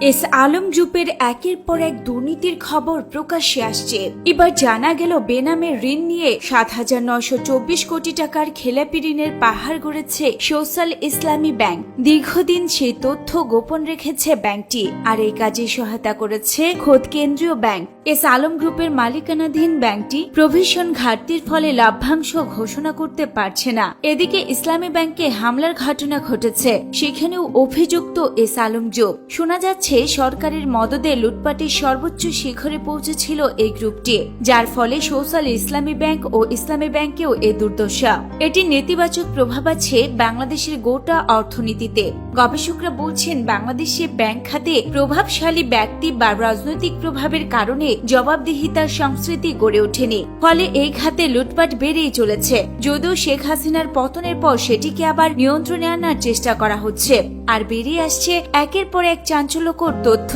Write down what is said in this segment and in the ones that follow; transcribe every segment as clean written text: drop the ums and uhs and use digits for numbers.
S Alam গ্রুপের একের পর এক দুর্নীতির খবর প্রকাশ্যে আসছে। এবার জানা গেল বেনামে ঋণ নিয়ে ৭,৯২৪ কোটি টাকার খেলাপি ঋণের পাহাড় গড়েছে সোশ্যাল ইসলামী ব্যাংক। দীর্ঘদিন সেই তথ্য গোপন রেখেছে ব্যাংকটি, আর এই কাজে সহায়তা করেছে খোদ কেন্দ্রীয় ব্যাংক। এস আলম গ্রুপের মালিকানাধীন ব্যাংকটি প্রভিশন ঘাটতির ফলে লভ্যাংশ ঘোষণা করতে পারছে না। এদিকে ইসলামী ব্যাংকে হামলার ঘটনা ঘটেছে, সেখানেও অভিযুক্ত এস আলম গ্রুপ। শোনা যাচ্ছে সরকারের মদদে লুটপাটের সর্বোচ্চ শিখরে পৌঁছেছিল এই গ্রুপটি, যার ফলে সোশ্যাল ইসলামী ব্যাংক ও ইসলামী ব্যাংকেও এ দুর্দশা। এটি নেতিবাচক প্রভাব আছে বাংলাদেশের গোটা অর্থনীতিতে। গবেষকরা বলছেন, বাংলাদেশে ব্যাংক খাতে প্রভাবশালী ব্যক্তি বা রাজনৈতিক প্রভাবের কারণে জবাবদিহিতার সংস্কৃতি গড়ে ওঠেনি, ফলে এই খাতে লুটপাট বেড়েই চলেছে। যদিও শেখ হাসিনার পতনের পর সেটিকে আবার নিয়ন্ত্রণে আনার চেষ্টা করা হচ্ছে, আর বেরিয়ে আসছে একের পর এক চাঞ্চল্যকর তথ্য।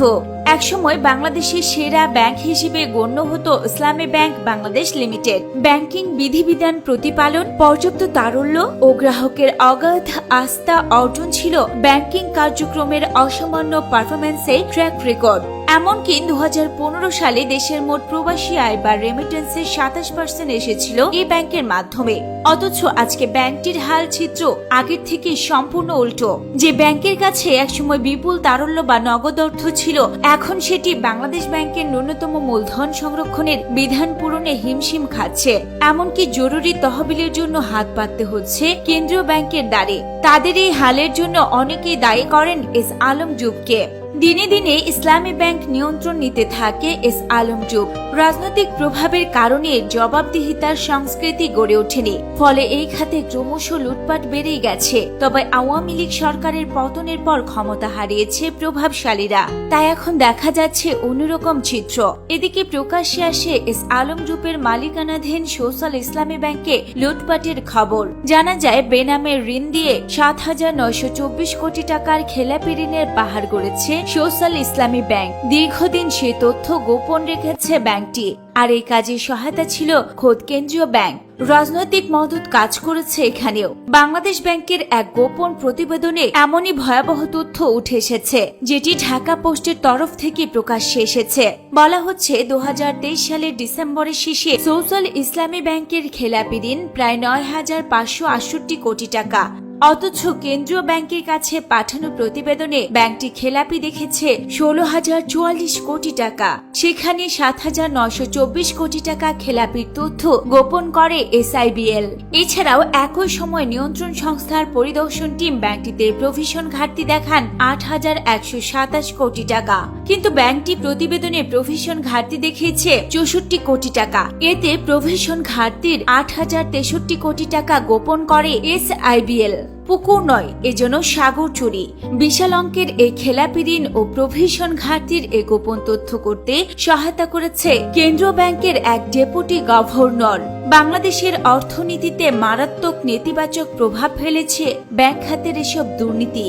একসময় বাংলাদেশের সেরা ব্যাংক হিসেবে গণ্য হতো ইসলামী ব্যাংক বাংলাদেশ লিমিটেড। ব্যাংকিং বিধিবিধান প্রতিপালন, পর্যাপ্ত তারল্য ও গ্রাহকের অগাধ আস্থা অর্জন ছিল ব্যাংকিং কার্যক্রমের অসামান্য পারফরম্যান্সে ট্র্যাক রেকর্ড। এমনকি ২০১৫ সালে দেশের মোট প্রবাসী আয় বা রেমিটেন্সের ২৭% এসেছিল এই ব্যাংকের মাধ্যমে। অথচ আজকে ব্যাংকটির হাল চিত্র আগের থেকে সম্পূর্ণ উল্টো। যে ব্যাংকের কাছে একসময় বিপুল তারল্য বা নগদ অর্থ ছিল, এখন সেটি বাংলাদেশ ব্যাংকের ন্যূনতম মূলধন সংরক্ষণের বিধান পূরণে হিমশিম খাচ্ছে। এমনকি জরুরি তহবিলের জন্য হাত পাততে হচ্ছে কেন্দ্রীয় ব্যাংকের দ্বারে। তাদের এই হালের জন্য অনেকেই দায়ী করেন এস আলম গ্রুপকে। দিনে দিনে ইসলামী ব্যাংক নিয়ন্ত্রণ নিতে থাকে এস আলম গ্রুপ। রাজনৈতিক প্রভাবের কারণে জবাবদিহিতার সংস্কৃতি গড়ে ওঠেনি, ফলে এই খাতে ক্রমশ লুটপাট বেড়েই গেছে। তবে আওয়ামী লীগ সরকারের পতনের পর ক্ষমতা হারিয়েছে প্রভাবশালীরা, তাই এখন দেখা যাচ্ছে অন্যরকম চিত্র। এদিকে প্রকাশ্যে আসে এস আলম গ্রুপের মালিকানাধীন সোশ্যাল ইসলামী ব্যাংকে লুটপাটের খবর। জানা যায়, বেনামে ঋণ দিয়ে ৭,৯২৪ কোটি টাকার খেলাপি ঋণের পাহাড় গড়েছে সোশ্যাল ইসলামী ব্যাংক। দীর্ঘদিন সে তথ্য গোপন রেখেছে ব্যাংকটি, আর এই কাজে সহায়তা ছিল খোদ কেন্দ্রীয় ব্যাংক। রাজনৈতিক মদত কাজ করেছে এখানেও। বাংলাদেশ ব্যাংকের এক গোপন প্রতিবেদনে এমনই ভয়াবহ তথ্য উঠে এসেছে, যেটি ঢাকা পোস্টের তরফ থেকে প্রকাশ্যে এসেছে। বলা হচ্ছে, ২০২৩ সালের ডিসেম্বরের শেষে সোশ্যাল ইসলামী ব্যাংকের খেলাপি ঋণ প্রায় ৯,৫৬৮ কোটি টাকা। অথচ কেন্দ্রীয় ব্যাংকের কাছে পাঠানো প্রতিবেদনে ব্যাংকটি খেলাপি দেখেছে ১৬,০৪৪ কোটি টাকা। সেখানে ৭,৯২৪ কোটি টাকা খেলাপির তথ্য গোপন করে এসআইবিএল। এছাড়াও একই সময় নিয়ন্ত্রণ সংস্থার পরিদর্শন টিম ব্যাংকটিতে প্রভিশন ঘাটতি দেখান ৮,১২৭ কোটি টাকা। কিন্তু ব্যাংকটি প্রতিবেদনে প্রভিশন ঘাটতি দেখিয়েছে ৬৪ কোটি টাকা। এতে প্রভিশন ঘাটতির ৮,০৬৩ কোটি টাকা গোপন করে এসআইবিএল। পুকুর নয়, এজন্য সাগর চুরি। বিশাল অঙ্কের এই খেলাপি ঋণ ও প্রভিশন ঘাটতির এই গোপন তথ্য করতে সহায়তা করেছে কেন্দ্রীয় ব্যাংকের এক ডেপুটি গভর্নর। বাংলাদেশের অর্থনীতিতে মারাত্মক নেতিবাচক প্রভাব ফেলেছে ব্যাংক খাতের এসব দুর্নীতি।